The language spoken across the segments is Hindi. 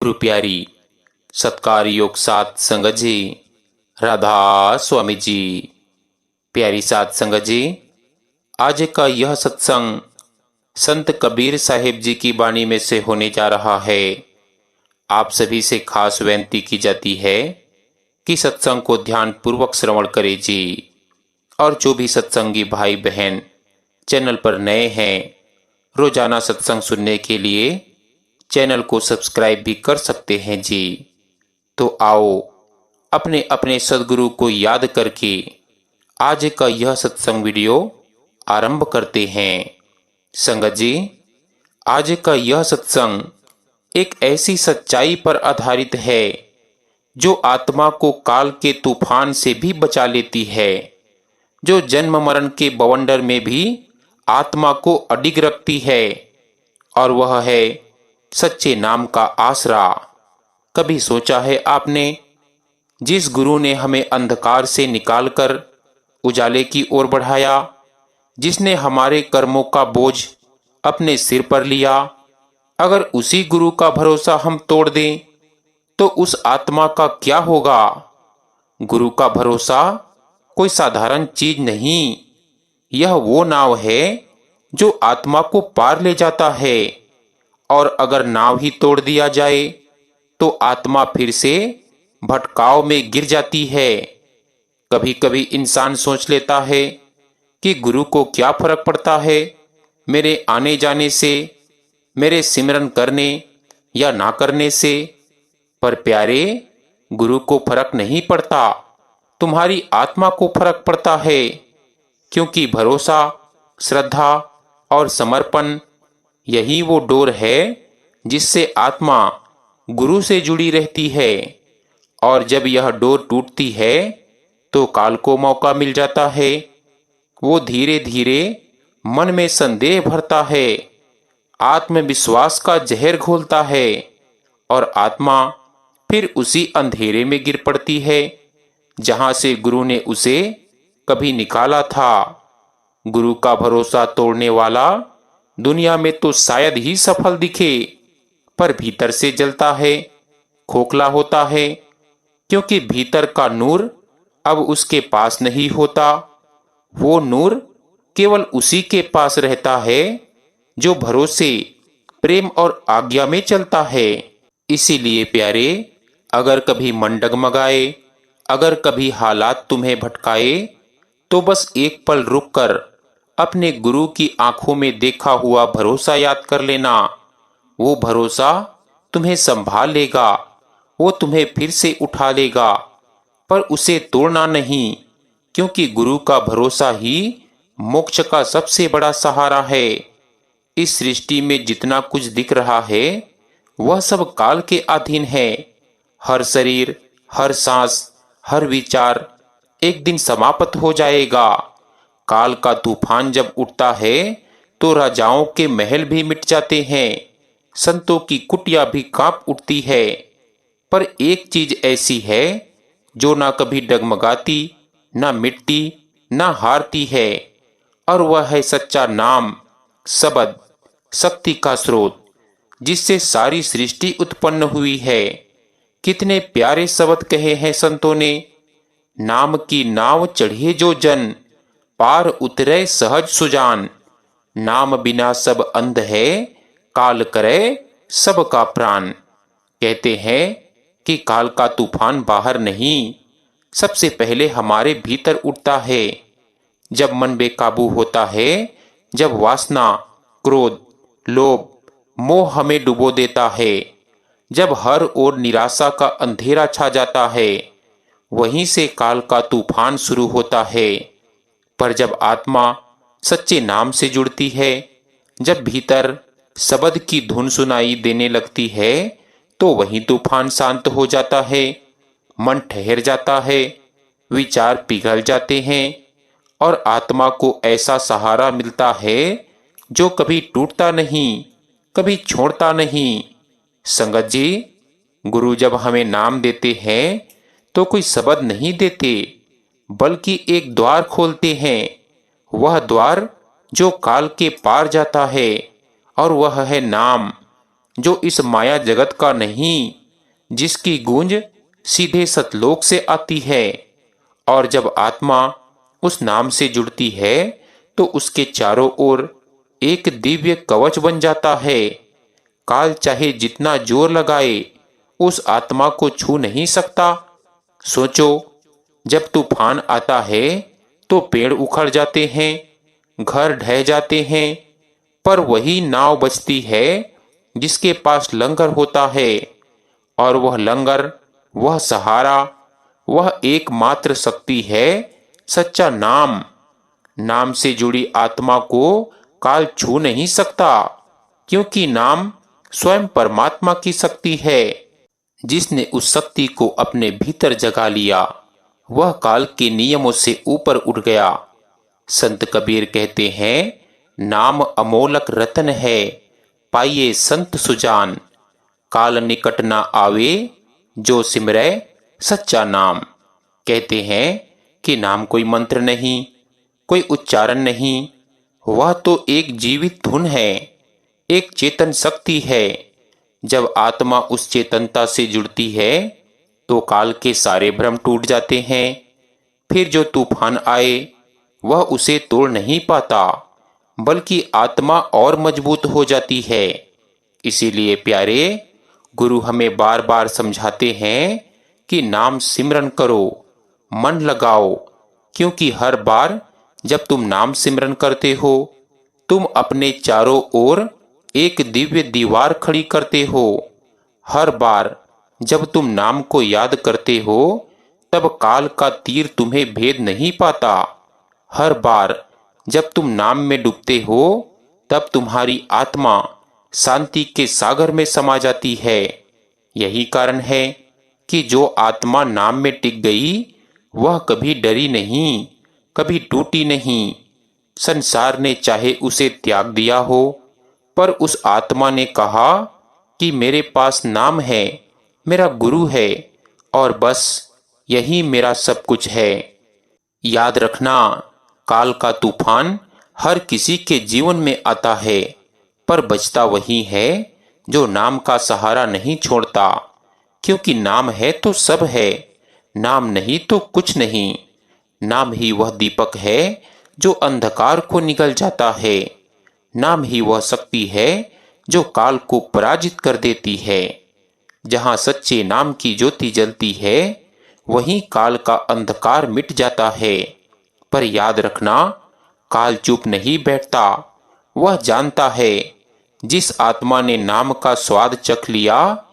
गुरु प्यारी सत्कार योग सात संगत जी, राधा स्वामी जी। प्यारी सात संगत जी, आज का यह सत्संग संत कबीर साहिब जी की वाणी में से होने जा रहा है। आप सभी से खास विनती की जाती है कि सत्संग को ध्यान पूर्वक श्रवण करें जी। और जो भी सत्संगी भाई बहन चैनल पर नए हैं, रोजाना सत्संग सुनने के लिए चैनल को सब्सक्राइब भी कर सकते हैं जी। तो आओ अपने अपने सदगुरु को याद करके आज का यह सत्संग वीडियो आरंभ करते हैं। संगत जी, आज का यह सत्संग एक ऐसी सच्चाई पर आधारित है जो आत्मा को काल के तूफान से भी बचा लेती है, जो जन्म मरण के बवंडर में भी आत्मा को अडिग रखती है, और वह है सच्चे नाम का आसरा। कभी सोचा है आपने, जिस गुरु ने हमें अंधकार से निकालकर उजाले की ओर बढ़ाया, जिसने हमारे कर्मों का बोझ अपने सिर पर लिया, अगर उसी गुरु का भरोसा हम तोड़ दें तो उस आत्मा का क्या होगा? गुरु का भरोसा कोई साधारण चीज नहीं, यह वो नाव है जो आत्मा को पार ले जाता है। और अगर नाव ही तोड़ दिया जाए तो आत्मा फिर से भटकाव में गिर जाती है। कभी कभी इंसान सोच लेता है कि गुरु को क्या फर्क पड़ता है मेरे आने जाने से, मेरे सिमरन करने या ना करने से। पर प्यारे, गुरु को फर्क नहीं पड़ता, तुम्हारी आत्मा को फर्क पड़ता है। क्योंकि भरोसा, श्रद्धा और समर्पण यही वो डोर है जिससे आत्मा गुरु से जुड़ी रहती है। और जब यह डोर टूटती है तो काल को मौका मिल जाता है। वो धीरे धीरे मन में संदेह भरता है, आत्मविश्वास का जहर घोलता है, और आत्मा फिर उसी अंधेरे में गिर पड़ती है जहां से गुरु ने उसे कभी निकाला था। गुरु का भरोसा तोड़ने वाला दुनिया में तो शायद ही सफल दिखे, पर भीतर से जलता है, खोखला होता है, क्योंकि भीतर का नूर अब उसके पास नहीं होता। वो नूर केवल उसी के पास रहता है जो भरोसे, प्रेम और आज्ञा में चलता है। इसीलिए प्यारे, अगर कभी मन डगमगाए, अगर कभी हालात तुम्हें भटकाए, तो बस एक पल रुककर अपने गुरु की आंखों में देखा हुआ भरोसा याद कर लेना। वो भरोसा तुम्हें संभाल लेगा, वो तुम्हें फिर से उठा लेगा, पर उसे तोड़ना नहीं, क्योंकि गुरु का भरोसा ही मोक्ष का सबसे बड़ा सहारा है। इस सृष्टि में जितना कुछ दिख रहा है वह सब काल के अधीन है। हर शरीर, हर सांस, हर विचार एक दिन समाप्त हो जाएगा। काल का तूफान जब उठता है तो राजाओं के महल भी मिट जाते हैं, संतों की कुटिया भी कांप उठती है। पर एक चीज ऐसी है जो ना कभी डगमगाती, ना मिटती, ना हारती है, और वह है सच्चा नाम, शब्द, शक्ति का स्रोत, जिससे सारी सृष्टि उत्पन्न हुई है। कितने प्यारे शब्द कहे हैं संतों ने, नाम की नाव चढ़े जो जन, पार उतरे सहज सुजान। नाम बिना सब अंध है, काल करे सबका प्राण। कहते हैं कि काल का तूफान बाहर नहीं, सबसे पहले हमारे भीतर उठता है। जब मन बेकाबू होता है, जब वासना, क्रोध, लोभ, मोह हमें डुबो देता है, जब हर ओर निराशा का अंधेरा छा जाता है, वहीं से काल का तूफान शुरू होता है। पर जब आत्मा सच्चे नाम से जुड़ती है, जब भीतर शब्द की धुन सुनाई देने लगती है, तो वही तूफान शांत हो जाता है, मन ठहर जाता है, विचार पिघल जाते हैं, और आत्मा को ऐसा सहारा मिलता है जो कभी टूटता नहीं, कभी छोड़ता नहीं। संगत जी, गुरु जब हमें नाम देते हैं तो कोई शब्द नहीं देते, बल्कि एक द्वार खोलते हैं। वह द्वार जो काल के पार जाता है, और वह है नाम। जो इस माया जगत का नहीं, जिसकी गूंज सीधे सतलोक से आती है। और जब आत्मा उस नाम से जुड़ती है तो उसके चारों ओर एक दिव्य कवच बन जाता है। काल चाहे जितना जोर लगाए, उस आत्मा को छू नहीं सकता। सोचो, जब तूफान आता है तो पेड़ उखड़ जाते हैं, घर ढह जाते हैं, पर वही नाव बचती है जिसके पास लंगर होता है। और वह लंगर, वह सहारा, वह एकमात्र शक्ति है सच्चा नाम। नाम से जुड़ी आत्मा को काल छू नहीं सकता, क्योंकि नाम स्वयं परमात्मा की शक्ति है। जिसने उस शक्ति को अपने भीतर जगा लिया, वह काल के नियमों से ऊपर उठ गया। संत कबीर कहते हैं, नाम अमोलक रतन है, पाइए संत सुजान। काल निकट ना आवे, जो सिमरै सच्चा नाम। कहते हैं कि नाम कोई मंत्र नहीं, कोई उच्चारण नहीं, वह तो एक जीवित धुन है, एक चेतन शक्ति है। जब आत्मा उस चेतनता से जुड़ती है तो काल के सारे भ्रम टूट जाते हैं। फिर जो तूफान आए वह उसे तोड़ नहीं पाता, बल्कि आत्मा और मजबूत हो जाती है। इसीलिए प्यारे, गुरु हमें बार बार समझाते हैं कि नाम सिमरन करो, मन लगाओ, क्योंकि हर बार जब तुम नाम सिमरन करते हो, तुम अपने चारों ओर एक दिव्य दीवार खड़ी करते हो। हर बार जब तुम नाम को याद करते हो, तब काल का तीर तुम्हें भेद नहीं पाता। हर बार जब तुम नाम में डूबते हो, तब तुम्हारी आत्मा शांति के सागर में समा जाती है। यही कारण है कि जो आत्मा नाम में टिक गई, वह कभी डरी नहीं, कभी टूटी नहीं। संसार ने चाहे उसे त्याग दिया हो, पर उस आत्मा ने कहा कि मेरे पास नाम है, मेरा गुरु है, और बस यही मेरा सब कुछ है। याद रखना, काल का तूफान हर किसी के जीवन में आता है, पर बचता वही है जो नाम का सहारा नहीं छोड़ता। क्योंकि नाम है तो सब है, नाम नहीं तो कुछ नहीं। नाम ही वह दीपक है जो अंधकार को निगल जाता है। नाम ही वह शक्ति है जो काल को पराजित कर देती है। जहां सच्चे नाम की ज्योति जलती है, वहीं काल का अंधकार मिट जाता है। पर याद रखना, काल चुप नहीं बैठता, वह जानता है जिस आत्मा ने नाम का स्वाद चख लिया,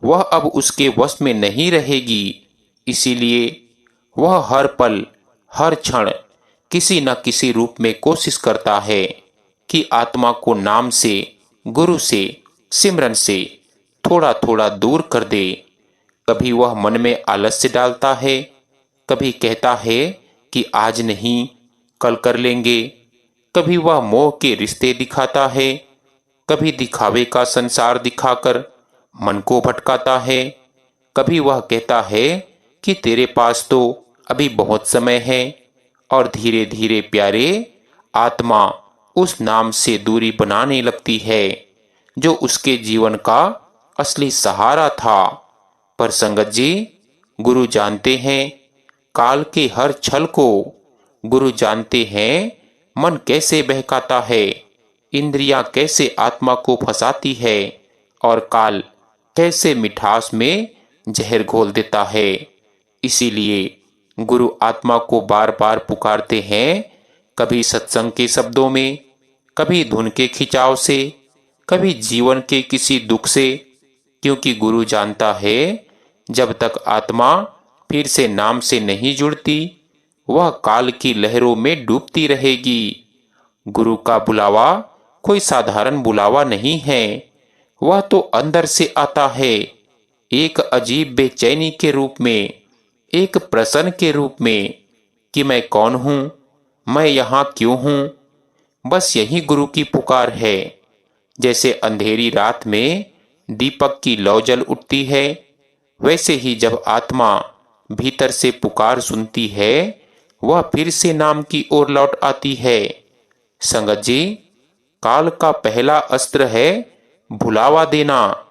वह अब उसके वश में नहीं रहेगी। इसीलिए वह हर पल, हर क्षण किसी न किसी रूप में कोशिश करता है कि आत्मा को नाम से, गुरु से, सिमरन से थोड़ा थोड़ा दूर कर दे। कभी वह मन में आलस्य डालता है, कभी कहता है कि आज नहीं, कल कर लेंगे। कभी वह मोह के रिश्ते दिखाता है, कभी दिखावे का संसार दिखाकर मन को भटकाता है। कभी वह कहता है कि तेरे पास तो अभी बहुत समय है, और धीरे धीरे प्यारे, आत्मा उस नाम से दूरी बनाने लगती है जो उसके जीवन का असली सहारा था। पर संगत जी, गुरु जानते हैं काल के हर छल को। गुरु जानते हैं मन कैसे बहकाता है, इंद्रियां कैसे आत्मा को फंसाती है, और काल कैसे मिठास में जहर घोल देता है। इसीलिए गुरु आत्मा को बार बार पुकारते हैं, कभी सत्संग के शब्दों में, कभी धुन के खिंचाव से, कभी जीवन के किसी दुख से। क्योंकि गुरु जानता है जब तक आत्मा फिर से नाम से नहीं जुड़ती, वह काल की लहरों में डूबती रहेगी। गुरु का बुलावा कोई साधारण बुलावा नहीं है, वह तो अंदर से आता है, एक अजीब बेचैनी के रूप में, एक प्रश्न के रूप में कि मैं कौन हूं, मैं यहां क्यों हूं। बस यही गुरु की पुकार है। जैसे अंधेरी रात में दीपक की लौ जल उठती है, वैसे ही जब आत्मा भीतर से पुकार सुनती है, वह फिर से नाम की ओर लौट आती है। संगत जी, काल का पहला अस्त्र है भुलावा देना,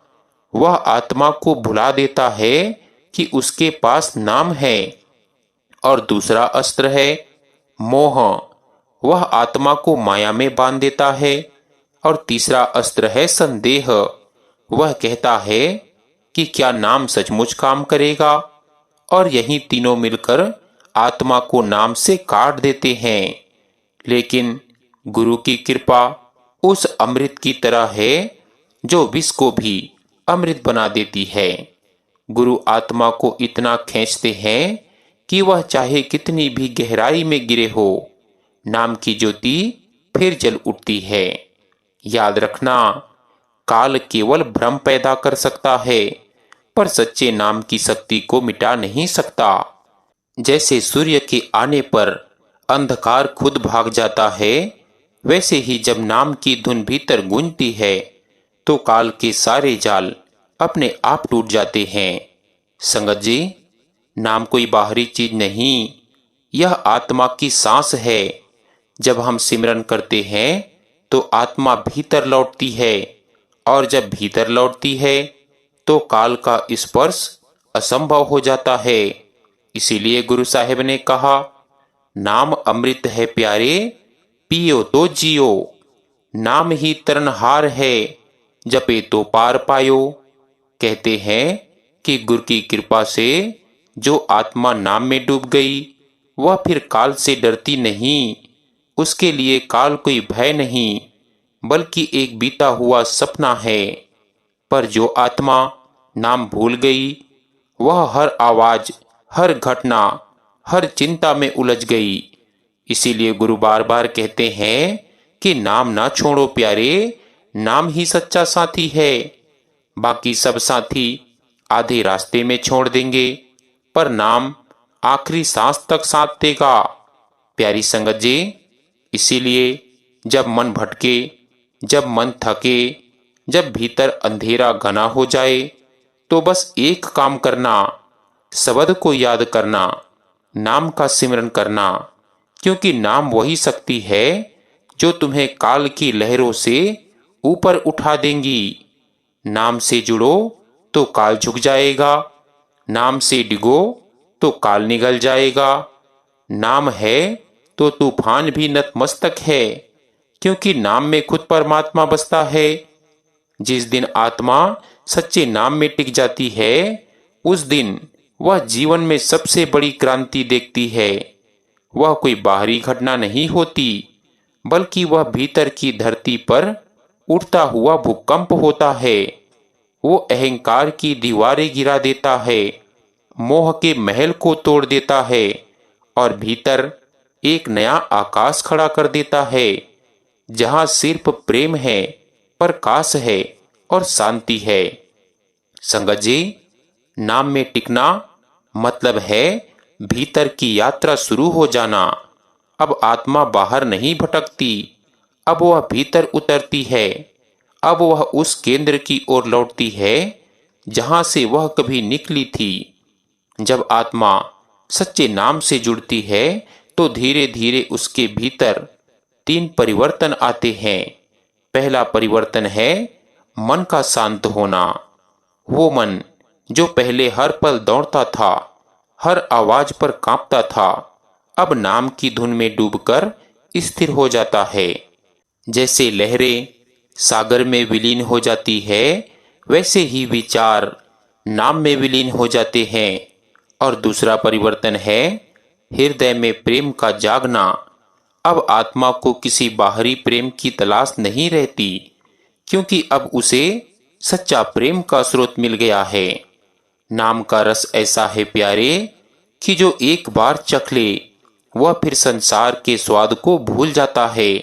वह आत्मा को भुला देता है कि उसके पास नाम है। और दूसरा अस्त्र है मोह, वह आत्मा को माया में बांध देता है। और तीसरा अस्त्र है संदेह, वह कहता है कि क्या नाम सचमुच काम करेगा। और यही तीनों मिलकर आत्मा को नाम से काट देते हैं। लेकिन गुरु की कृपा उस अमृत की तरह है जो विष को भी अमृत बना देती है। गुरु आत्मा को इतना खींचते हैं कि वह चाहे कितनी भी गहराई में गिरे हो, नाम की ज्योति फिर जल उठती है। याद रखना, काल केवल भ्रम पैदा कर सकता है, पर सच्चे नाम की शक्ति को मिटा नहीं सकता। जैसे सूर्य के आने पर अंधकार खुद भाग जाता है, वैसे ही जब नाम की धुन भीतर गूंजती है तो काल के सारे जाल अपने आप टूट जाते हैं। संगत जी, नाम कोई बाहरी चीज नहीं, यह आत्मा की सांस है। जब हम सिमरन करते हैं तो आत्मा भीतर लौटती है, और जब भीतर लौटती है तो काल का स्पर्श असंभव हो जाता है। इसीलिए गुरु साहिब ने कहा, नाम अमृत है प्यारे, पियो तो जियो। नाम ही तरनहार है, जपे तो पार पायो। कहते हैं कि गुरु की कृपा से जो आत्मा नाम में डूब गई, वह फिर काल से डरती नहीं। उसके लिए काल कोई भय नहीं, बल्कि एक बीता हुआ सपना है। पर जो आत्मा नाम भूल गई, वह हर आवाज, हर घटना, हर चिंता में उलझ गई। इसीलिए गुरु बार बार कहते हैं कि नाम ना छोड़ो प्यारे, नाम ही सच्चा साथी है। बाकी सब साथी आधे रास्ते में छोड़ देंगे, पर नाम आखिरी सांस तक साथ देगा। प्यारी संगत जी, इसीलिए जब मन भटके, जब मन थके, जब भीतर अंधेरा घना हो जाए, तो बस एक काम करना, शब्द को याद करना, नाम का सिमरन करना। क्योंकि नाम वही शक्ति है जो तुम्हें काल की लहरों से ऊपर उठा देंगी। नाम से जुड़ो तो काल झुक जाएगा, नाम से डिगो तो काल निगल जाएगा। नाम है तो तूफान भी नतमस्तक है, क्योंकि नाम में खुद परमात्मा बसता है। जिस दिन आत्मा सच्चे नाम में टिक जाती है, उस दिन वह जीवन में सबसे बड़ी क्रांति देखती है। वह कोई बाहरी घटना नहीं होती, बल्कि वह भीतर की धरती पर उठता हुआ भूकंप होता है। वो अहंकार की दीवारें गिरा देता है, मोह के महल को तोड़ देता है, और भीतर एक नया आकाश खड़ा कर देता है, जहां सिर्फ प्रेम है, प्रकाश है और शांति है। संगत जी, नाम में टिकना मतलब है भीतर की यात्रा शुरू हो जाना। अब आत्मा बाहर नहीं भटकती, अब वह भीतर उतरती है। अब वह उस केंद्र की ओर लौटती है जहां से वह कभी निकली थी। जब आत्मा सच्चे नाम से जुड़ती है तो धीरे धीरे उसके भीतर 3 परिवर्तन आते हैं। पहला परिवर्तन है मन का शांत होना। वो मन जो पहले हर पल दौड़ता था, हर आवाज पर कांपता था, अब नाम की धुन में डूबकर स्थिर हो जाता है। जैसे लहरें सागर में विलीन हो जाती है, वैसे ही विचार नाम में विलीन हो जाते हैं। और दूसरा परिवर्तन है हृदय में प्रेम का जागना। अब आत्मा को किसी बाहरी प्रेम की तलाश नहीं रहती, क्योंकि अब उसे सच्चा प्रेम का स्रोत मिल गया है। नाम का रस ऐसा है प्यारे कि जो एक बार चख ले, वह फिर संसार के स्वाद को भूल जाता है।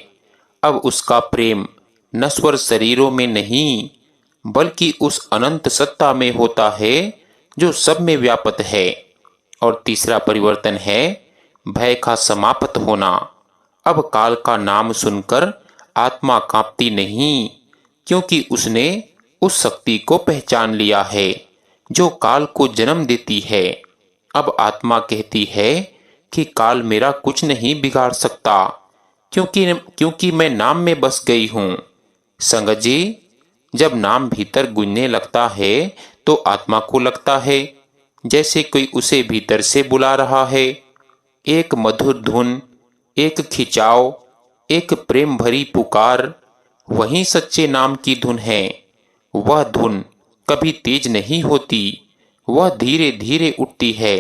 अब उसका प्रेम नश्वर शरीरों में नहीं, बल्कि उस अनंत सत्ता में होता है जो सब में व्याप्त है। और तीसरा परिवर्तन है भय का समाप्त होना। अब काल का नाम सुनकर आत्मा कांपती नहीं, क्योंकि उसने उस शक्ति को पहचान लिया है जो काल को जन्म देती है। अब आत्मा कहती है कि काल मेरा कुछ नहीं बिगाड़ सकता, क्योंकि मैं नाम में बस गई हूं। संगत जी, जब नाम भीतर गूंजने लगता है तो आत्मा को लगता है जैसे कोई उसे भीतर से बुला रहा है। एक मधुर धुन, एक खिंचाव, एक प्रेम भरी पुकार, वही सच्चे नाम की धुन है। वह धुन कभी तेज नहीं होती, वह धीरे धीरे उठती है,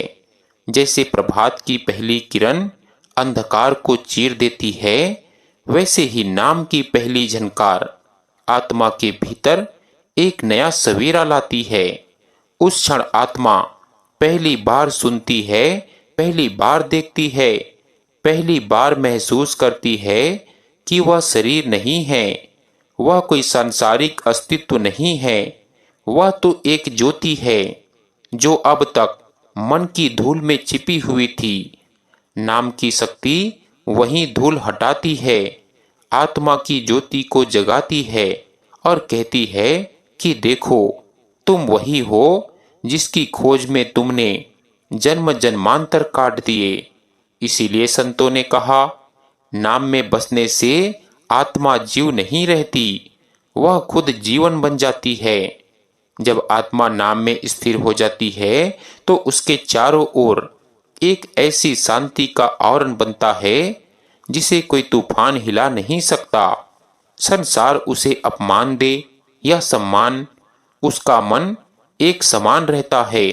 जैसे प्रभात की पहली किरण अंधकार को चीर देती है। वैसे ही नाम की पहली झनकार आत्मा के भीतर एक नया सवेरा लाती है। उस क्षण आत्मा पहली बार सुनती है, पहली बार देखती है, पहली बार महसूस करती है कि वह शरीर नहीं है, वह कोई सांसारिक अस्तित्व नहीं है। वह तो एक ज्योति है जो अब तक मन की धूल में छिपी हुई थी। नाम की शक्ति वही धूल हटाती है, आत्मा की ज्योति को जगाती है और कहती है कि देखो, तुम वही हो जिसकी खोज में तुमने जन्म जन्मांतर काट दिए। इसीलिए संतों ने कहा, नाम में बसने से आत्मा जीव नहीं रहती, वह खुद जीवन बन जाती है। जब आत्मा नाम में स्थिर हो जाती है तो उसके चारों ओर एक ऐसी शांति का आवरण बनता है जिसे कोई तूफान हिला नहीं सकता। संसार उसे अपमान दे या सम्मान, उसका मन एक समान रहता है,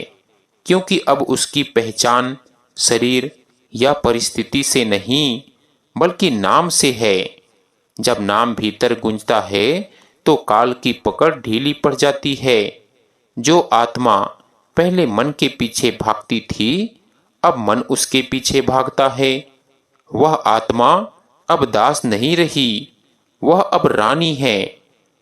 क्योंकि अब उसकी पहचान शरीर या परिस्थिति से नहीं बल्कि नाम से है। जब नाम भीतर गूंजता है तो काल की पकड़ ढीली पड़ जाती है। जो आत्मा पहले मन के पीछे भागती थी, अब मन उसके पीछे भागता है। वह आत्मा अब दास नहीं रही, वह अब रानी है।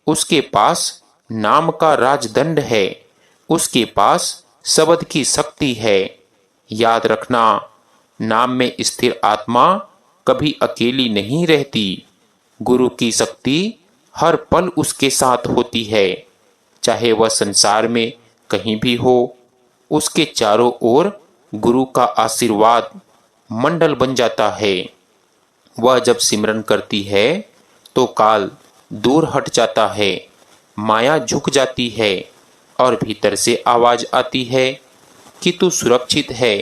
उसके पास नाम का राजदंड है, उसके पास शब्द की शक्ति है। याद रखना, नाम में स्थिर आत्मा कभी अकेली नहीं रहती। गुरु की शक्ति हर पल उसके साथ होती है, चाहे वह संसार में कहीं भी हो। उसके चारों ओर गुरु का आशीर्वाद मंडल बन जाता है। वह जब सिमरन करती है तो काल दूर हट जाता है, माया झुक जाती है और भीतर से आवाज आती है कि तू सुरक्षित है,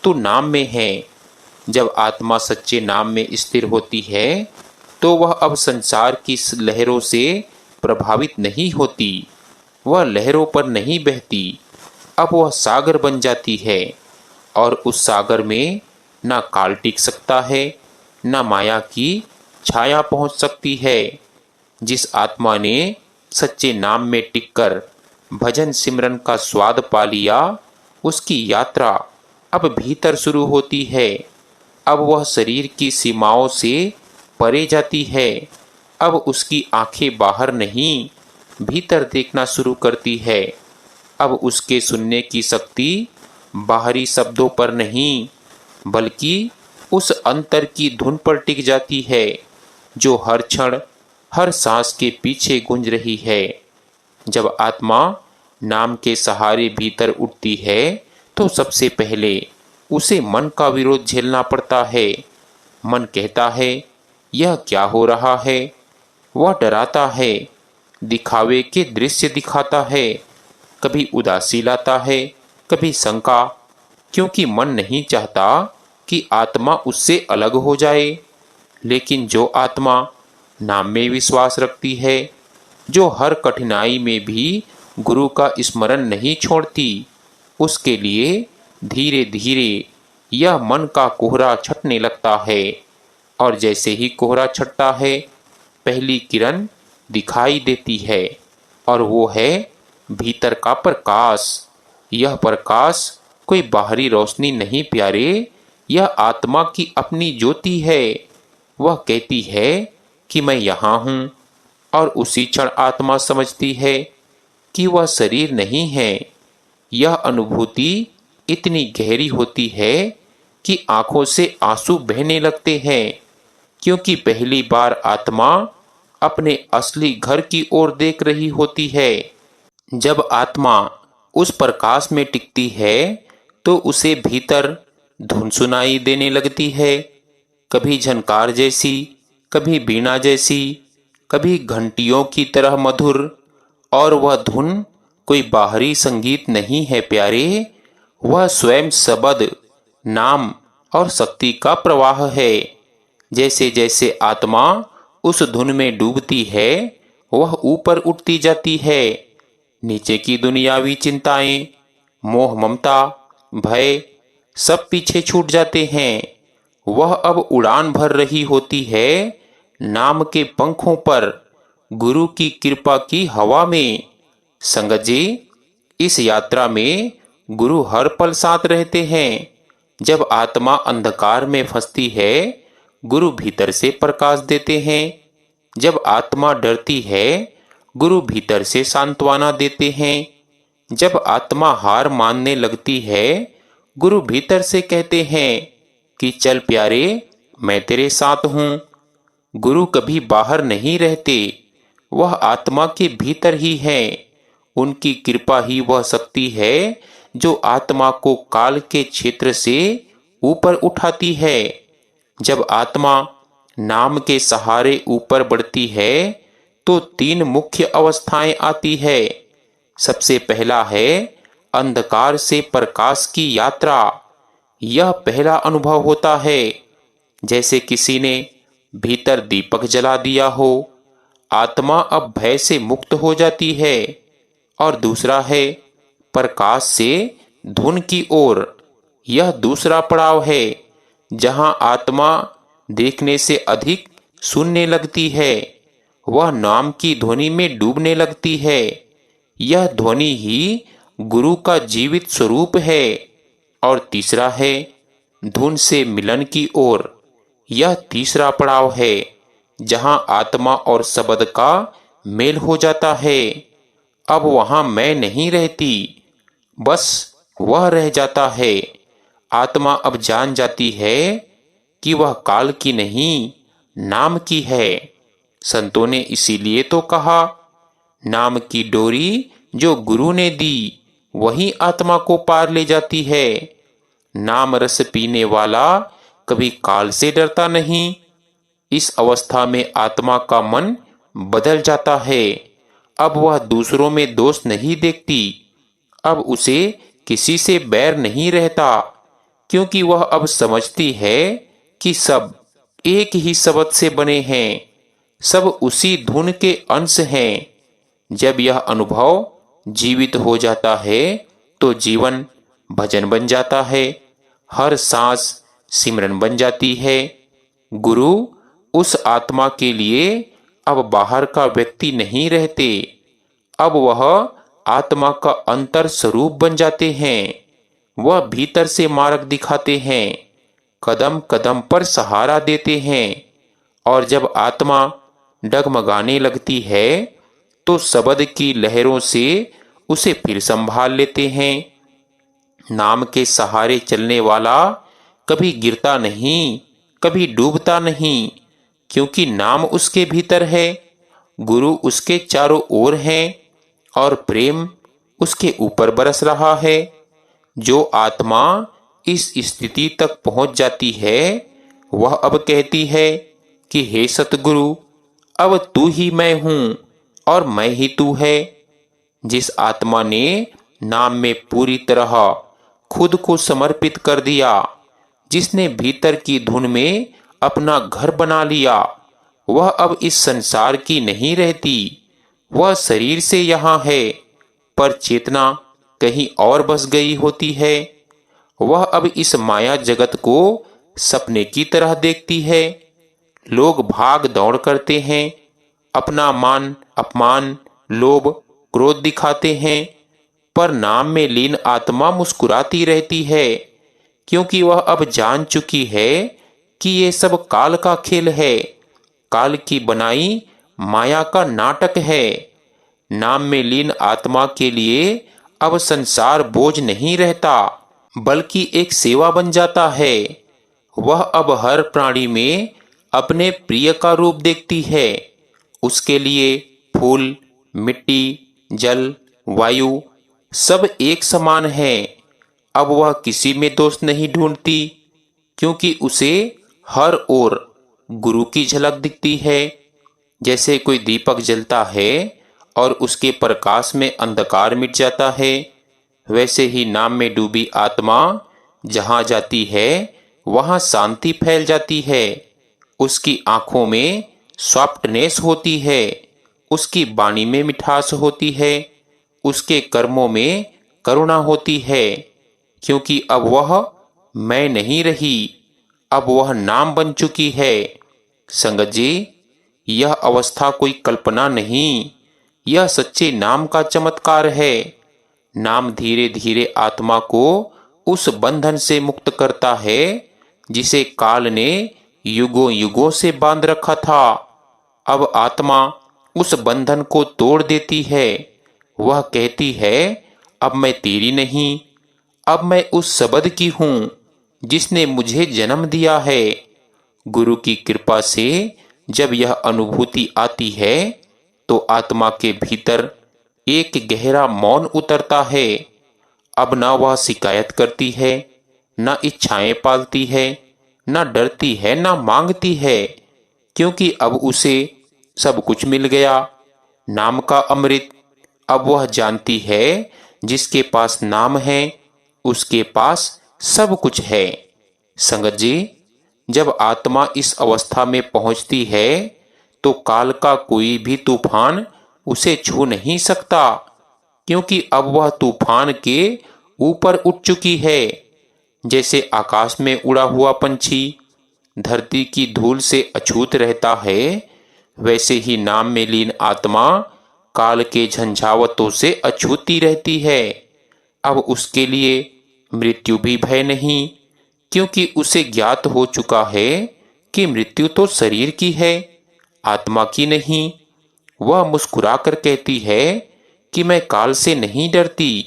तू नाम में है। जब आत्मा सच्चे नाम में स्थिर होती है तो वह अब संसार की लहरों से प्रभावित नहीं होती, वह लहरों पर नहीं बहती। अब वह सागर बन जाती है और उस सागर में ना काल टिक सकता है, ना माया की छाया पहुंच सकती है। जिस आत्मा ने सच्चे नाम में टिककर भजन सिमरन का स्वाद पा लिया, उसकी यात्रा अब भीतर शुरू होती है। अब वह शरीर की सीमाओं से परे जाती है। अब उसकी आंखें बाहर नहीं, भीतर देखना शुरू करती है। अब उसके सुनने की शक्ति बाहरी शब्दों पर नहीं, बल्कि उस अंतर की धुन पर टिक जाती है जो हर क्षण हर सांस के पीछे गूंज रही है। जब आत्मा नाम के सहारे भीतर उठती है तो सबसे पहले उसे मन का विरोध झेलना पड़ता है। मन कहता है, यह क्या हो रहा है। वह डराता है, दिखावे के दृश्य दिखाता है, कभी उदासी लाता है, कभी शंका, क्योंकि मन नहीं चाहता कि आत्मा उससे अलग हो जाए। लेकिन जो आत्मा नाम में विश्वास रखती है, जो हर कठिनाई में भी गुरु का स्मरण नहीं छोड़ती, उसके लिए धीरे धीरे यह मन का कोहरा छटने लगता है। और जैसे ही कोहरा छटता है, पहली किरण दिखाई देती है, और वो है भीतर का प्रकाश। यह प्रकाश कोई बाहरी रोशनी नहीं प्यारे, यह आत्मा की अपनी ज्योति है। वह कहती है कि मैं यहाँ हूँ, और उसी क्षण आत्मा समझती है कि वह शरीर नहीं है। यह अनुभूति इतनी गहरी होती है कि आंखों से आंसू बहने लगते हैं, क्योंकि पहली बार आत्मा अपने असली घर की ओर देख रही होती है। जब आत्मा उस प्रकाश में टिकती है तो उसे भीतर धुन सुनाई देने लगती है, कभी झनकार जैसी, कभी बीना जैसी, कभी घंटियों की तरह मधुर, और वह धुन कोई बाहरी संगीत नहीं है प्यारे, वह स्वयं शब्द, नाम और शक्ति का प्रवाह है। जैसे जैसे आत्मा उस धुन में डूबती है, वह ऊपर उठती जाती है। नीचे की दुनियावी चिंताएं, मोह ममता, भय सब पीछे छूट जाते हैं। वह अब उड़ान भर रही होती है नाम के पंखों पर, गुरु की कृपा की हवा में। संगत जी, इस यात्रा में गुरु हर पल साथ रहते हैं। जब आत्मा अंधकार में फंसती है, गुरु भीतर से प्रकाश देते हैं। जब आत्मा डरती है, गुरु भीतर से सांत्वना देते हैं। जब आत्मा हार मानने लगती है, गुरु भीतर से कहते हैं कि चल प्यारे, मैं तेरे साथ हूं। गुरु कभी बाहर नहीं रहते, वह आत्मा के भीतर ही है। उनकी कृपा ही वह शक्ति है जो आत्मा को काल के क्षेत्र से ऊपर उठाती है। जब आत्मा नाम के सहारे ऊपर बढ़ती है तो तीन मुख्य अवस्थाएं आती है। सबसे पहला है अंधकार से प्रकाश की यात्रा। यह पहला अनुभव होता है, जैसे किसी ने भीतर दीपक जला दिया हो। आत्मा अब भय से मुक्त हो जाती है। और दूसरा है प्रकाश से धुन की ओर। यह दूसरा पड़ाव है, जहां आत्मा देखने से अधिक सुनने लगती है। वह नाम की ध्वनि में डूबने लगती है। यह ध्वनि ही गुरु का जीवित स्वरूप है। और तीसरा है धुन से मिलन की ओर। यह तीसरा पड़ाव है, जहां आत्मा और शब्द का मेल हो जाता है। अब वहां मैं नहीं रहती, बस वह रह जाता है। आत्मा अब जान जाती है कि वह काल की नहीं, नाम की है। संतों ने इसीलिए तो कहा, नाम की डोरी जो गुरु ने दी, वही आत्मा को पार ले जाती है। नाम रस पीने वाला कभी काल से डरता नहीं। इस अवस्था में आत्मा का मन बदल जाता है। अब वह दूसरों में दोष नहीं देखती। अब उसे किसी से बैर नहीं रहता, क्योंकि वह अब समझती है कि सब एक ही शब्द से बने हैं, सब उसी धुन के अंश हैं। जब यह अनुभव जीवित हो जाता है तो जीवन भजन बन जाता है, हर सांस सिमरन बन जाती है। गुरु उस आत्मा के लिए अब बाहर का व्यक्ति नहीं रहते, अब वह आत्मा का अंतर स्वरूप बन जाते हैं। वह भीतर से मार्ग दिखाते हैं, कदम कदम पर सहारा देते हैं। और जब आत्मा डगमगाने लगती है तो शब्द की लहरों से उसे फिर संभाल लेते हैं। नाम के सहारे चलने वाला कभी गिरता नहीं, कभी डूबता नहीं, क्योंकि नाम उसके भीतर है, गुरु उसके चारों ओर हैं और प्रेम उसके ऊपर बरस रहा है। जो आत्मा इस स्थिति तक पहुंच जाती है, वह अब कहती है कि हे सतगुरु, अब तू ही मैं हूं और मैं ही तू है। जिस आत्मा ने नाम में पूरी तरह खुद को समर्पित कर दिया, जिसने भीतर की धुन में अपना घर बना लिया, वह अब इस संसार की नहीं रहती। वह शरीर से यहाँ है, पर चेतना कहीं और बस गई होती है। वह अब इस माया जगत को सपने की तरह देखती है। लोग भाग दौड़ करते हैं, अपना मान अपमान लोभ क्रोध दिखाते हैं, पर नाम में लीन आत्मा मुस्कुराती रहती है, क्योंकि वह अब जान चुकी है कि ये सब काल का खेल है, काल की बनाई माया का नाटक है। नाम में लीन आत्मा के लिए अब संसार बोझ नहीं रहता, बल्कि एक सेवा बन जाता है। वह अब हर प्राणी में अपने प्रिय का रूप देखती है। उसके लिए फूल, मिट्टी, जल, वायु सब एक समान है। अब वह किसी में दोष नहीं ढूंढती, क्योंकि उसे हर ओर गुरु की झलक दिखती है। जैसे कोई दीपक जलता है और उसके प्रकाश में अंधकार मिट जाता है, वैसे ही नाम में डूबी आत्मा जहां जाती है वहां शांति फैल जाती है। उसकी आंखों में सॉफ्टनेस होती है, उसकी वाणी में मिठास होती है, उसके कर्मों में करुणा होती है, क्योंकि अब वह मैं नहीं रही, अब वह नाम बन चुकी है। संगत जी, यह अवस्था कोई कल्पना नहीं, यह सच्चे नाम का चमत्कार है। नाम धीरे धीरे आत्मा को उस बंधन से मुक्त करता है जिसे काल ने युगों युगों से बांध रखा था। अब आत्मा उस बंधन को तोड़ देती है। वह कहती है, अब मैं तेरी नहीं, अब मैं उस शब्द की हूं जिसने मुझे जन्म दिया है। गुरु की कृपा से जब यह अनुभूति आती है तो आत्मा के भीतर एक गहरा मौन उतरता है। अब न वह शिकायत करती है, न इच्छाएं पालती है, न डरती है, न मांगती है, क्योंकि अब उसे सब कुछ मिल गया, नाम का अमृत। अब वह जानती है जिसके पास नाम है उसके पास सब कुछ है। संगत जी, जब आत्मा इस अवस्था में पहुंचती है तो काल का कोई भी तूफान उसे छू नहीं सकता, क्योंकि अब वह तूफान के ऊपर उठ चुकी है। जैसे आकाश में उड़ा हुआ पंछी धरती की धूल से अछूत रहता है, वैसे ही नाम में लीन आत्मा काल के झंझावतों से अछूती रहती है। अब उसके लिए मृत्यु भी भय नहीं, क्योंकि उसे ज्ञात हो चुका है कि मृत्यु तो शरीर की है, आत्मा की नहीं। वह मुस्कुराकर कहती है कि मैं काल से नहीं डरती,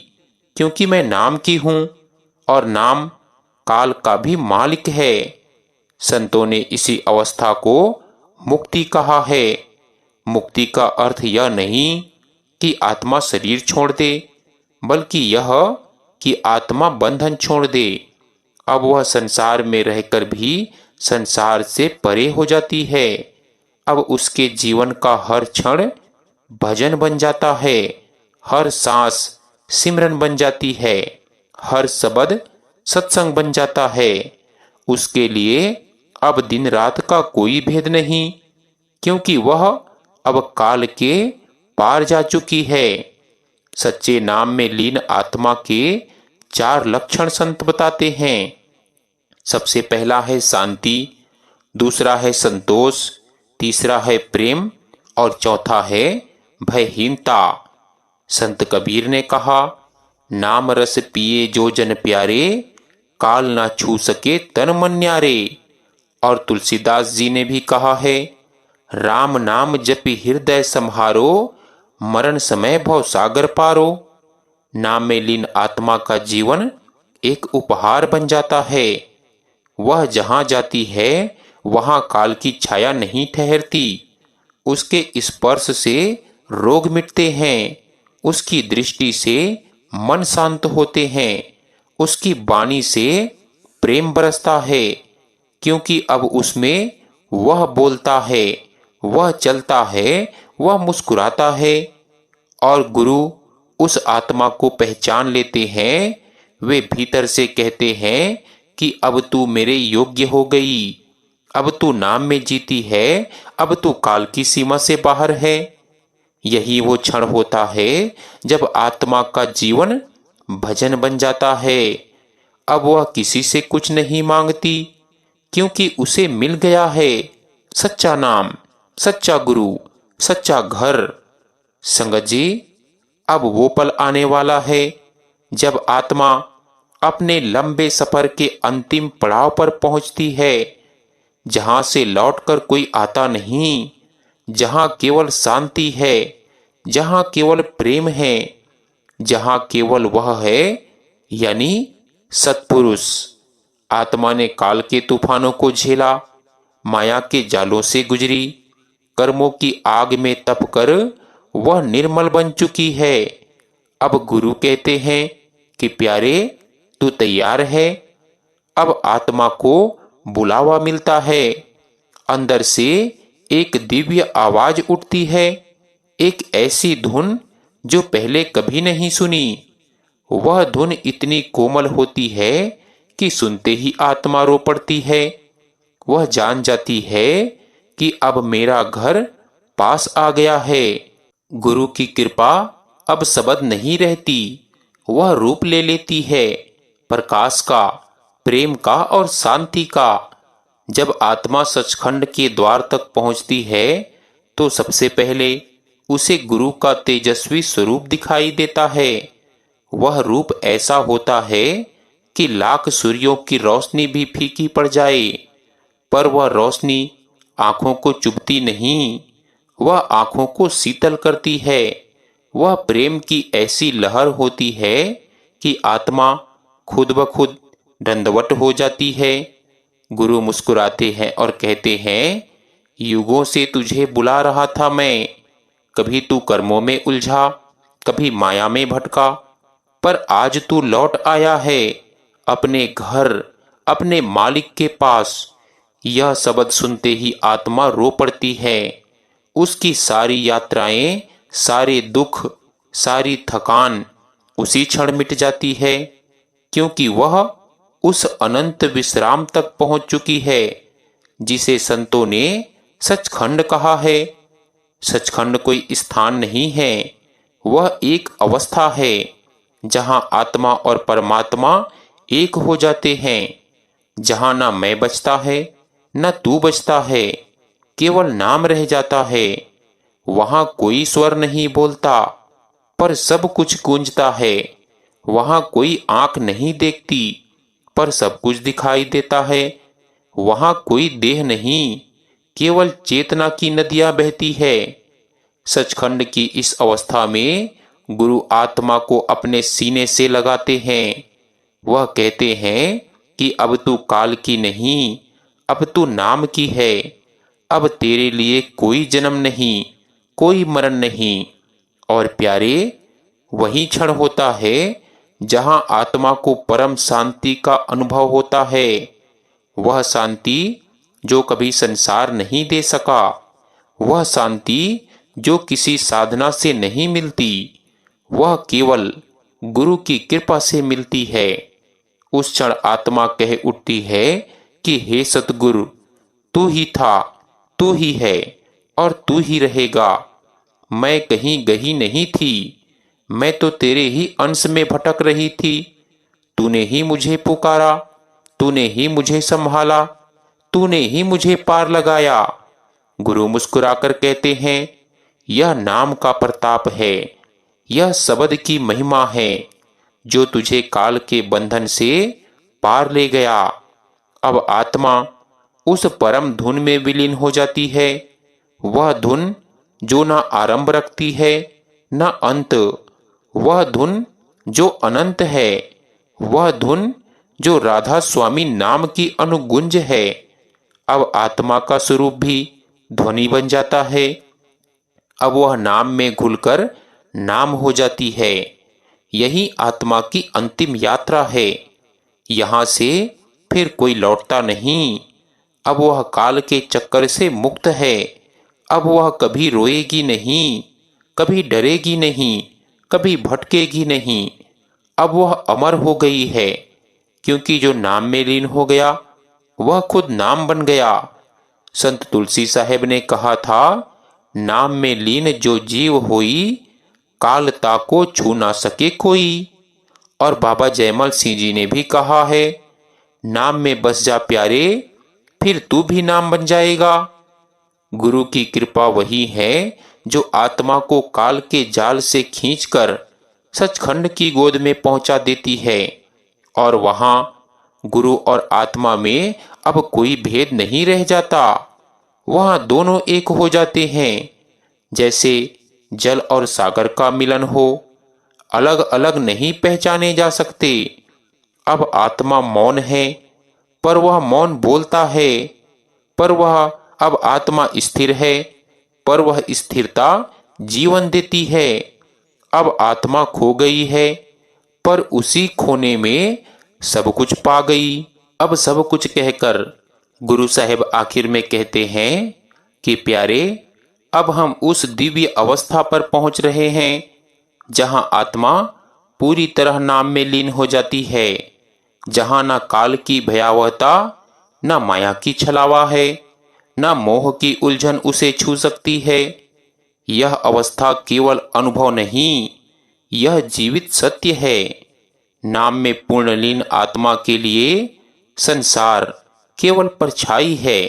क्योंकि मैं नाम की हूं और नाम काल का भी मालिक है। संतों ने इसी अवस्था को मुक्ति कहा है। मुक्ति का अर्थ यह नहीं कि आत्मा शरीर छोड़ दे, बल्कि यह कि आत्मा बंधन छोड़ दे। अब वह संसार में रहकर भी संसार से परे हो जाती है। अब उसके जीवन का हर क्षण भजन बन जाता है, हर सांस सिमरन बन जाती है, हर शब्द सत्संग बन जाता है। उसके लिए अब दिन रात का कोई भेद नहीं, क्योंकि वह अब काल के पार जा चुकी है। सच्चे नाम में लीन आत्मा के 4 लक्षण संत बताते हैं। सबसे पहला है शांति, दूसरा है संतोष, तीसरा है प्रेम और चौथा है भयहीनता। संत कबीर ने कहा, नाम रस पिए जो जन प्यारे, काल ना छू सके तन मन न्यारे। और तुलसीदास जी ने भी कहा है, राम नाम जपि हृदय सम्हारो, मरण समय भव सागर पारो। नाम में लीन आत्मा का जीवन एक उपहार बन जाता है। वह जहां जाती है वहां काल की छाया नहीं ठहरती। उसके स्पर्श से रोग मिटते हैं, उसकी दृष्टि से मन शांत होते हैं, उसकी वाणी से प्रेम बरसता है, क्योंकि अब उसमें वह बोलता है, वह चलता है, वह मुस्कुराता है। और गुरु उस आत्मा को पहचान लेते हैं। वे भीतर से कहते हैं कि अब तू मेरे योग्य हो गई, अब तू नाम में जीती है, अब तू काल की सीमा से बाहर है। यही वो क्षण होता है जब आत्मा का जीवन भजन बन जाता है। अब वह किसी से कुछ नहीं मांगती, क्योंकि उसे मिल गया है सच्चा नाम, सच्चा गुरु, सच्चा घर। संगत जी, अब वो पल आने वाला है जब आत्मा अपने लंबे सफर के अंतिम पड़ाव पर पहुंचती है, जहां से लौटकर कोई आता नहीं, जहां केवल शांति है, जहां केवल प्रेम है, जहां केवल वह है, यानी सत्पुरुष। आत्मा ने काल के तूफानों को झेला, माया के जालों से गुजरी, कर्मों की आग में तपकर वह निर्मल बन चुकी है। अब गुरु कहते हैं कि प्यारे, तू तैयार है। अब आत्मा को बुलावा मिलता है। अंदर से एक दिव्य आवाज उठती है, एक ऐसी धुन जो पहले कभी नहीं सुनी। वह धुन इतनी कोमल होती है कि सुनते ही आत्मा रो पड़ती है। वह जान जाती है कि अब मेरा घर पास आ गया है। गुरु की कृपा अब शब्द नहीं रहती, वह रूप ले लेती है, प्रकाश का, प्रेम का और शांति का। जब आत्मा सचखंड के द्वार तक पहुंचती है तो सबसे पहले उसे गुरु का तेजस्वी स्वरूप दिखाई देता है। वह रूप ऐसा होता है कि लाख सूर्यों की रोशनी भी फीकी पड़ जाए, पर वह रोशनी आंखों को चुभती नहीं, वह आंखों को शीतल करती है। वह प्रेम की ऐसी लहर होती है कि आत्मा खुद ब खुद दंडवत हो जाती है। गुरु मुस्कुराते हैं और कहते हैं, युगों से तुझे बुला रहा था मैं। कभी तू कर्मों में उलझा, कभी माया में भटका, पर आज तू लौट आया है अपने घर, अपने मालिक के पास। यह शब्द सुनते ही आत्मा रो पड़ती है। उसकी सारी यात्राएं, सारे दुख, सारी थकान उसी क्षण मिट जाती है, क्योंकि वह उस अनंत विश्राम तक पहुंच चुकी है जिसे संतों ने सचखंड कहा है। सचखंड कोई स्थान नहीं है, वह एक अवस्था है जहां आत्मा और परमात्मा एक हो जाते हैं, जहां ना मैं बचता है न तू बचता है, केवल नाम रह जाता है। वहां कोई स्वर नहीं बोलता, पर सब कुछ गूंजता है। वहां कोई आंख नहीं देखती, पर सब कुछ दिखाई देता है। वहां कोई देह नहीं, केवल चेतना की नदियां बहती है। सचखंड की इस अवस्था में गुरु आत्मा को अपने सीने से लगाते हैं। वह कहते हैं कि अब तू काल की नहीं, अब तू नाम की है। अब तेरे लिए कोई जन्म नहीं, कोई मरण नहीं। और प्यारे, वही क्षण होता है जहां आत्मा को परम शांति का अनुभव होता है। वह शांति जो कभी संसार नहीं दे सका, वह शांति जो किसी साधना से नहीं मिलती, वह केवल गुरु की कृपा से मिलती है। उस क्षण आत्मा कह उठती है कि हे सतगुरु, तू ही था, तू ही है और तू ही रहेगा। मैं कहीं गई नहीं थी, मैं तो तेरे ही अंश में भटक रही थी। तूने ही मुझे पुकारा, तूने ही मुझे संभाला, तूने ही मुझे पार लगाया। गुरु मुस्कुराकर कहते हैं, यह नाम का प्रताप है, यह शब्द की महिमा है जो तुझे काल के बंधन से पार ले गया। अब आत्मा उस परम धुन में विलीन हो जाती है। वह धुन जो न आरंभ रखती है न अंत, वह धुन जो अनंत है, वह धुन जो राधा स्वामी नाम की अनुगुंज है। अब आत्मा का स्वरूप भी ध्वनि बन जाता है। अब वह नाम में घुलकर नाम हो जाती है। यही आत्मा की अंतिम यात्रा है। यहां से फिर कोई लौटता नहीं। अब वह काल के चक्कर से मुक्त है। अब वह कभी रोएगी नहीं, कभी डरेगी नहीं, कभी भटकेगी नहीं। अब वह अमर हो गई है, क्योंकि जो नाम में लीन हो गया वह खुद नाम बन गया। संत तुलसी साहेब ने कहा था, नाम में लीन जो जीव होई, काल ताको छू ना सके कोई। और बाबा जयमल सिंह जी ने भी कहा है, नाम में बस जा प्यारे, फिर तू भी नाम बन जाएगा। गुरु की कृपा वही है जो आत्मा को काल के जाल से खींचकर सचखंड की गोद में पहुंचा देती है। और वहां गुरु और आत्मा में अब कोई भेद नहीं रह जाता। वहां दोनों एक हो जाते हैं, जैसे जल और सागर का मिलन हो। अलग अलग नहीं पहचाने जा सकते। अब आत्मा मौन है, पर वह मौन बोलता है। पर वह अब आत्मा स्थिर है, पर वह स्थिरता जीवन देती है। अब आत्मा खो गई है, पर उसी खोने में सब कुछ पा गई। अब सब कुछ कहकर गुरु साहेब आखिर में कहते हैं कि प्यारे, अब हम उस दिव्य अवस्था पर पहुंच रहे हैं जहां आत्मा पूरी तरह नाम में लीन हो जाती है, जहां न काल की भयावहता, न माया की छलावा है, न मोह की उलझन उसे छू सकती है। यह अवस्था केवल अनुभव नहीं, यह जीवित सत्य है। नाम में पूर्ण लीन आत्मा के लिए संसार केवल परछाई है।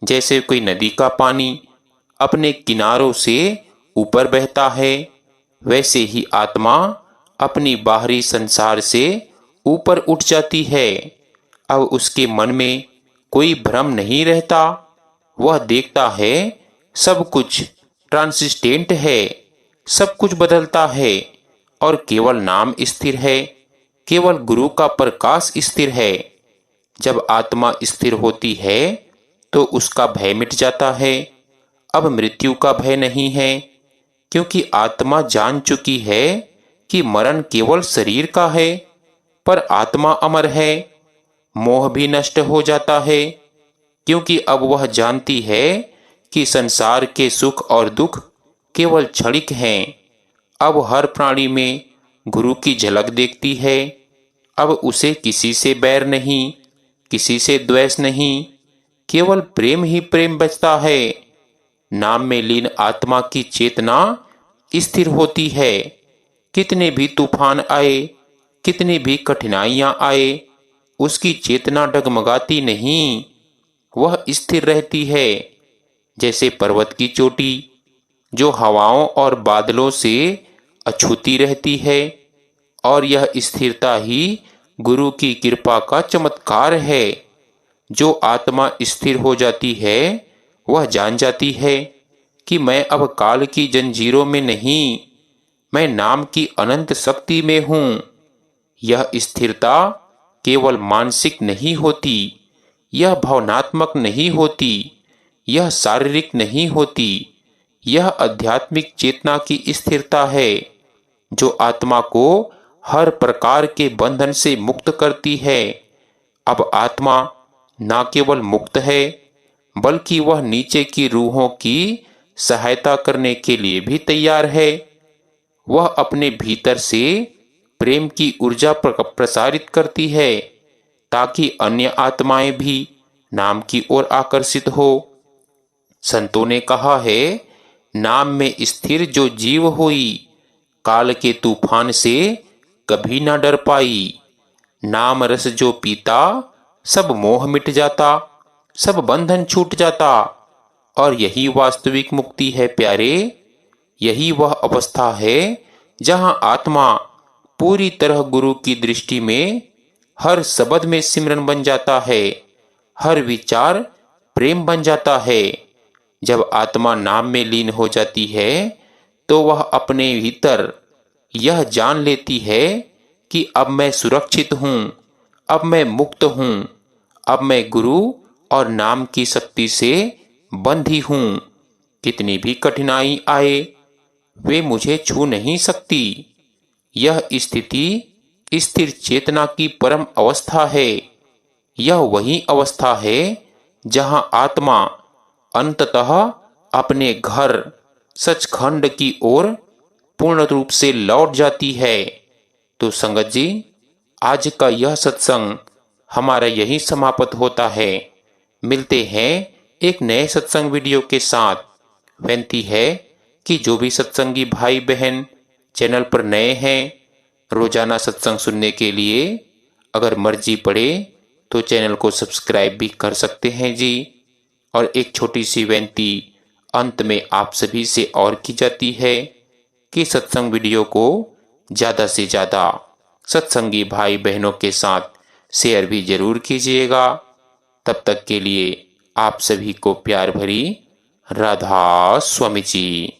जैसे कोई नदी का पानी अपने किनारों से ऊपर बहता है, वैसे ही आत्मा अपनी बाहरी संसार से ऊपर उठ जाती है। अब उसके मन में कोई भ्रम नहीं रहता। वह देखता है सब कुछ ट्रांसिस्टेंट है, सब कुछ बदलता है और केवल नाम स्थिर है, केवल गुरु का प्रकाश स्थिर है। जब आत्मा स्थिर होती है तो उसका भय मिट जाता है। अब मृत्यु का भय नहीं है, क्योंकि आत्मा जान चुकी है कि मरण केवल शरीर का है, पर आत्मा अमर है। मोह भी नष्ट हो जाता है, क्योंकि अब वह जानती है कि संसार के सुख और दुख केवल क्षणिक हैं। अब हर प्राणी में गुरु की झलक देखती है। अब उसे किसी से बैर नहीं, किसी से द्वेष नहीं, केवल प्रेम ही प्रेम बचता है। नाम में लीन आत्मा की चेतना स्थिर होती है। कितने भी तूफान आए, कितनी भी कठिनाइयां आए, उसकी चेतना डगमगाती नहीं, वह स्थिर रहती है। जैसे पर्वत की चोटी जो हवाओं और बादलों से अछूती रहती है, और यह स्थिरता ही गुरु की कृपा का चमत्कार है। जो आत्मा स्थिर हो जाती है वह जान जाती है कि मैं अब काल की जंजीरों में नहीं, मैं नाम की अनंत शक्ति में हूं। यह स्थिरता केवल मानसिक नहीं होती, यह भावनात्मक नहीं होती, यह शारीरिक नहीं होती, यह आध्यात्मिक चेतना की स्थिरता है जो आत्मा को हर प्रकार के बंधन से मुक्त करती है। अब आत्मा न केवल मुक्त है, बल्कि वह नीचे की रूहों की सहायता करने के लिए भी तैयार है। वह अपने भीतर से प्रेम की ऊर्जा प्रसारित करती है ताकि अन्य आत्माएं भी नाम की ओर आकर्षित हो। संतों ने कहा है, नाम में स्थिर जो जीव हुई, काल के तूफान से कभी ना डर पाई। नाम रस जो पीता, सब मोह मिट जाता, सब बंधन छूट जाता। और यही वास्तविक मुक्ति है प्यारे। यही वह अवस्था है जहां आत्मा पूरी तरह गुरु की दृष्टि में हर शब्द में सिमरन बन जाता है, हर विचार प्रेम बन जाता है। जब आत्मा नाम में लीन हो जाती है तो वह अपने भीतर यह जान लेती है कि अब मैं सुरक्षित हूं, अब मैं मुक्त हूं, अब मैं गुरु और नाम की शक्ति से बंधी हूं। कितनी भी कठिनाई आए वे मुझे छू नहीं सकती। यह स्थिति स्थिर चेतना की परम अवस्था है। यह वही अवस्था है जहां आत्मा अंततः अपने घर सचखंड की ओर पूर्ण रूप से लौट जाती है। तो संगत जी, आज का यह सत्संग हमारा यही समाप्त होता है। मिलते हैं एक नए सत्संग वीडियो के साथ। विनती है कि जो भी सत्संगी भाई बहन चैनल पर नए हैं, रोजाना सत्संग सुनने के लिए अगर मर्जी पड़े तो चैनल को सब्सक्राइब भी कर सकते हैं जी। और एक छोटी सी विनती अंत में आप सभी से और की जाती है कि सत्संग वीडियो को ज़्यादा से ज़्यादा सत्संगी भाई बहनों के साथ शेयर भी जरूर कीजिएगा। तब तक के लिए आप सभी को प्यार भरी राधा स्वामी जी।